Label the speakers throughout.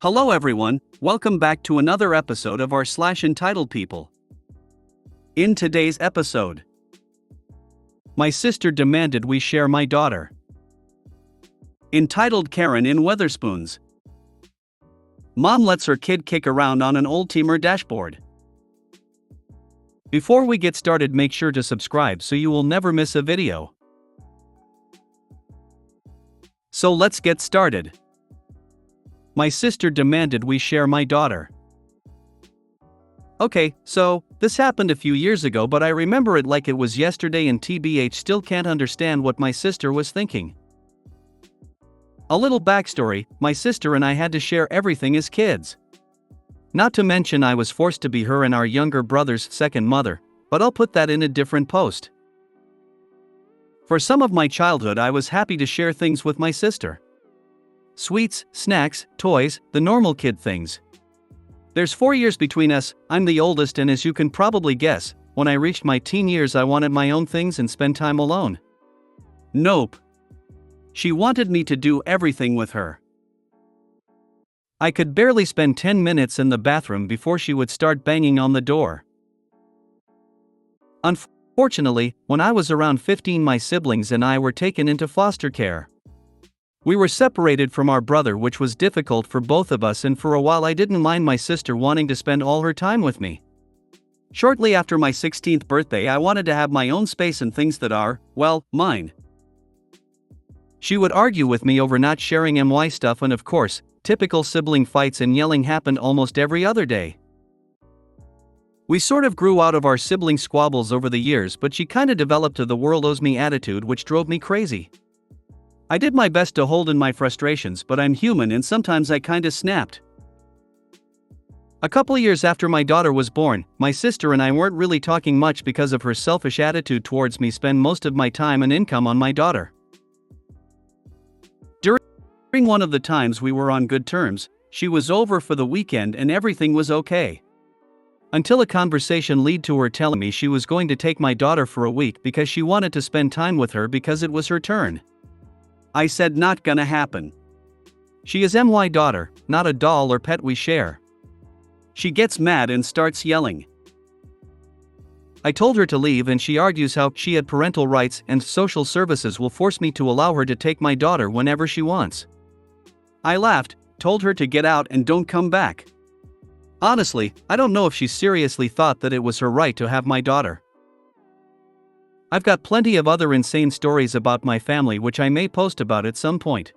Speaker 1: Hello everyone, welcome back to another episode of our entitled people. In today's episode, my sister demanded we share my daughter. Entitled Karen in Weatherspoons. Mom lets her kid kick around on an old-timer dashboard. Before we get started, make sure to subscribe so you will never miss a video. So let's get started. My sister demanded we share my daughter. Okay, so, this happened a few years ago, but I remember it like it was yesterday and TBH still can't understand what my sister was thinking. A little backstory, my sister and I had to share everything as kids. Not to mention I was forced to be her and our younger brother's second mother, but I'll put that in a different post. For some of my childhood I was happy to share things with my sister. Sweets, snacks, toys, the normal kid things. There's 4 years between us, I'm the oldest, and as you can probably guess, when I reached my teen years I wanted my own things and spend time alone. Nope. She wanted me to do everything with her. I could barely spend 10 minutes in the bathroom before she would start banging on the door. Unfortunately, when I was around 15 my siblings and I were taken into foster care. We were separated from our brother, which was difficult for both of us, and for a while I didn't mind my sister wanting to spend all her time with me. Shortly after my 16th birthday I wanted to have my own space and things that are, well, mine. She would argue with me over not sharing my stuff, and of course, typical sibling fights and yelling happened almost every other day. We sort of grew out of our sibling squabbles over the years, but she kinda developed a the world owes me attitude which drove me crazy. I did my best to hold in my frustrations, but I'm human and sometimes I kinda snapped. A couple years after my daughter was born, my sister and I weren't really talking much because of her selfish attitude towards me. Spend most of my time and income on my daughter. During one of the times we were on good terms, she was over for the weekend and everything was okay. Until a conversation led to her telling me she was going to take my daughter for a week because she wanted to spend time with her because it was her turn. I said not gonna happen. She is my daughter, not a doll or pet we share. She gets mad and starts yelling. I told her to leave and she argues how she had parental rights and social services will force me to allow her to take my daughter whenever she wants. I laughed, told her to get out and don't come back. Honestly, I don't know if she seriously thought that it was her right to have my daughter. I've got plenty of other insane stories about my family which I may post about at some point.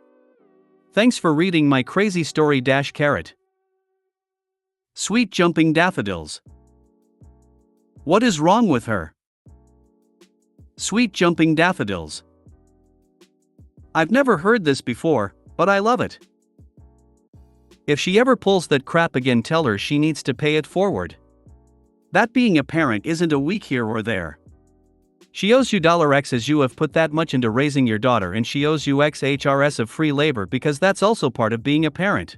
Speaker 1: Thanks for reading my crazy story. Carrot. Sweet jumping daffodils. What is wrong with her? Sweet jumping daffodils. I've never heard this before, but I love it. If she ever pulls that crap again, tell her she needs to pay it forward. That being a parent isn't a week here or there. She owes you $X as you have put that much into raising your daughter, and she owes you XHRS of free labor because that's also part of being a parent.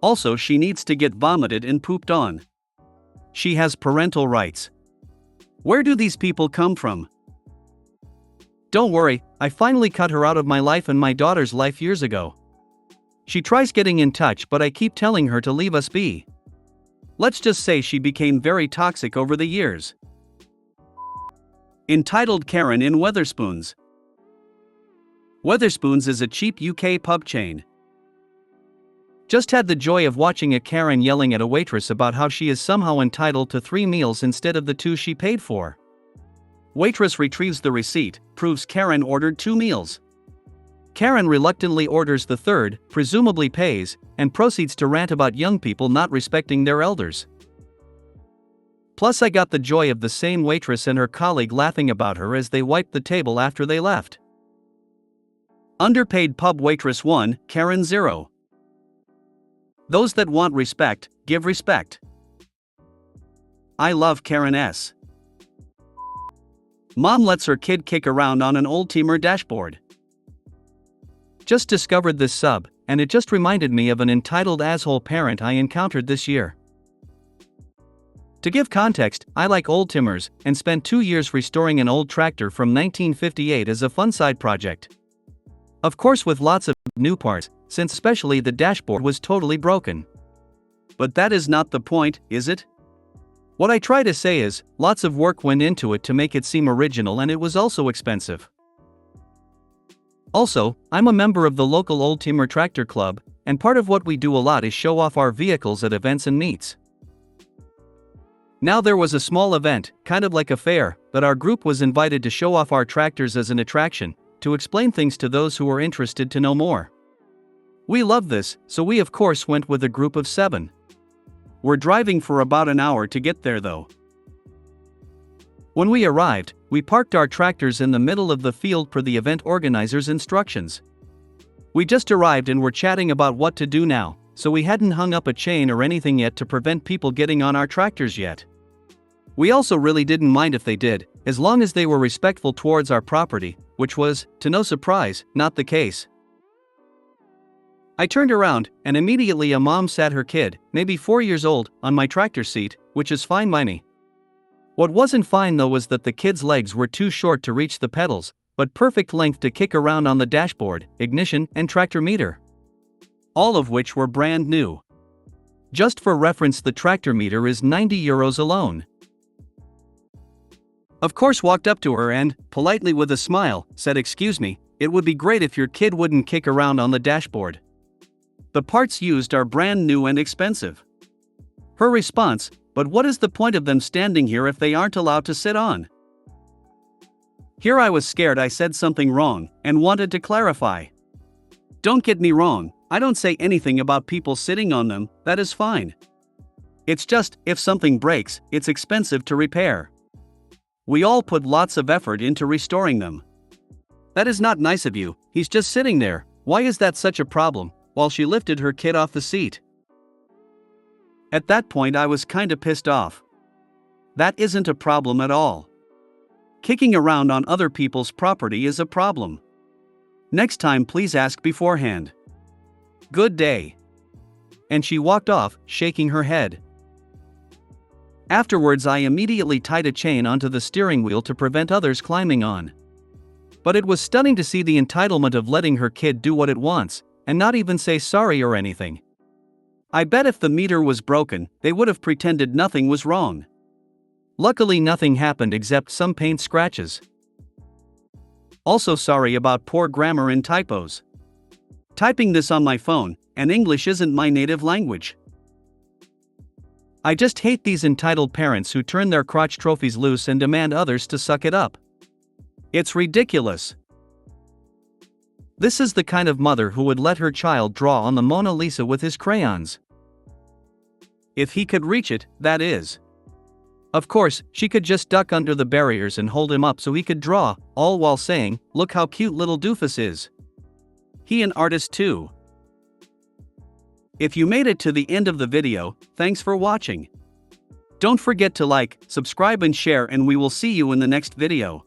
Speaker 1: Also, she needs to get vomited and pooped on. She has parental rights. Where do these people come from? Don't worry, I finally cut her out of my life and my daughter's life years ago. She tries getting in touch, but I keep telling her to leave us be. Let's just say she became very toxic over the years. Entitled Karen in Weatherspoons. Weatherspoons is a cheap UK pub chain. Just had the joy of watching a Karen yelling at a waitress about how she is somehow entitled to 3 meals instead of the 2 she paid for. Waitress retrieves the receipt, proves Karen ordered 2 meals. Karen reluctantly orders the third, presumably pays, and proceeds to rant about young people not respecting their elders. Plus I got the joy of the same waitress and her colleague laughing about her as they wiped the table after they left. Underpaid pub waitress 1, Karen 0. Those that want respect, give respect. I love Karen S. Mom lets her kid kick around on an old-timer dashboard. Just discovered this sub, and it just reminded me of an entitled asshole parent I encountered this year. To give context, I like old-timers, and spent 2 years restoring an old tractor from 1958 as a fun side project. Of course, with lots of new parts, since especially the dashboard was totally broken. But that is not the point, is it? What I try to say is, lots of work went into it to make it seem original, and it was also expensive. Also, I'm a member of the local Old Timer Tractor Club, and part of what we do a lot is show off our vehicles at events and meets. Now there was a small event, kind of like a fair, but our group was invited to show off our tractors as an attraction, to explain things to those who were interested to know more. We loved this, so we of course went with a group of 7. We're driving for about an hour to get there though. When we arrived, we parked our tractors in the middle of the field per the event organizer's instructions. We just arrived and were chatting about what to do now, so we hadn't hung up a chain or anything yet to prevent people getting on our tractors yet. We also really didn't mind if they did, as long as they were respectful towards our property, which was, to no surprise, not the case. I turned around, and immediately a mom sat her kid, maybe 4 years old, on my tractor seat, which is fine by me. What wasn't fine though was that the kid's legs were too short to reach the pedals, but perfect length to kick around on the dashboard, ignition, and tractor meter. All of which were brand new. Just for reference, the tractor meter is €90 alone. Of course, walked up to her and, politely with a smile, said, "Excuse me, it would be great if your kid wouldn't kick around on the dashboard. The parts used are brand new and expensive." Her response, "But what is the point of them standing here if they aren't allowed to sit on?" Here I was scared I said something wrong, and wanted to clarify. Don't get me wrong, I don't say anything about people sitting on them, that is fine. It's just, if something breaks, it's expensive to repair. We all put lots of effort into restoring them. That is not nice of you, he's just sitting there, why is that such a problem, while she lifted her kid off the seat. At that point I was kinda pissed off. That isn't a problem at all. Kicking around on other people's property is a problem. Next time please ask beforehand. Good day. And she walked off, shaking her head. Afterwards I immediately tied a chain onto the steering wheel to prevent others climbing on. But it was stunning to see the entitlement of letting her kid do what it wants, and not even say sorry or anything. I bet if the meter was broken, they would have pretended nothing was wrong. Luckily nothing happened except some paint scratches. Also sorry about poor grammar and typos. Typing this on my phone, and English isn't my native language. I just hate these entitled parents who turn their crotch trophies loose and demand others to suck it up. It's ridiculous. This is the kind of mother who would let her child draw on the Mona Lisa with his crayons. If he could reach it, that is. Of course, she could just duck under the barriers and hold him up so he could draw, all while saying, "Look how cute little doofus is. He an artist too." If you made it to the end of the video, thanks for watching. Don't forget to like, subscribe and share, and we will see you in the next video.